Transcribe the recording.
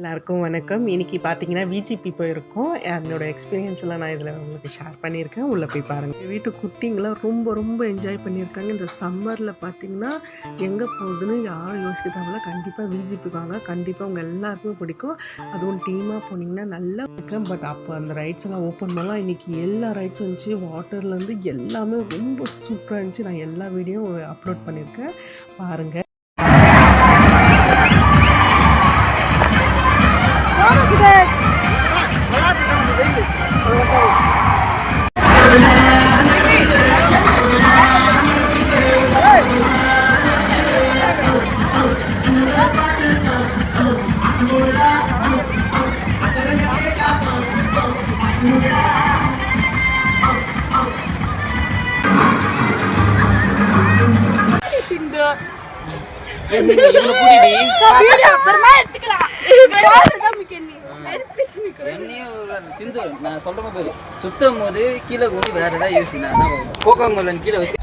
எல்லாருக்கும் வணக்கம். இன்னைக்கு பார்த்தீங்கன்னா, விஜிபி போயிருக்கோம். என்னோட எக்ஸ்பீரியன்ஸ்லாம் நான் இதில உங்களுக்கு ஷேர் பண்ணியிருக்கேன். உள்ள போய் பாருங்க. எங்க வீட்டு குட்டிங்கலாம் ரொம்ப என்ஜாய் பண்ணியிருக்காங்க. இந்த சம்மர்ல பார்த்தீங்கன்னா, எங்க போகுதுன்னு யாரும் யோசிக்க தேவையில்ல. கண்டிப்பா விஜிபி வாங்க. கண்டிப்பா உங்க எல்லாருக்குமே பிடிக்கும். அதுவும் டீமா போனீங்கன்னா நல்லா இருக்கும். பட் அப்போ அந்த ரைட்ஸ் எல்லாம் ஓப்பன் பண்ணலாம். இன்னைக்கு எல்லா ரைட்ஸும் இருந்துச்சு. வாட்டர்லேருந்து எல்லாமே ரொம்ப சூப்பரா இருந்துச்சு. நான் எல்லா வீடியோவும் அப்லோட் பண்ணியிருக்கேன். பாருங்க. சிந்து நான் சொல்ற மாதிரி சுத்தம் போது கீழே வந்து வேற ஏதாவது யூஸ் நான் போக்காங்கல்ல கீழே வச்சு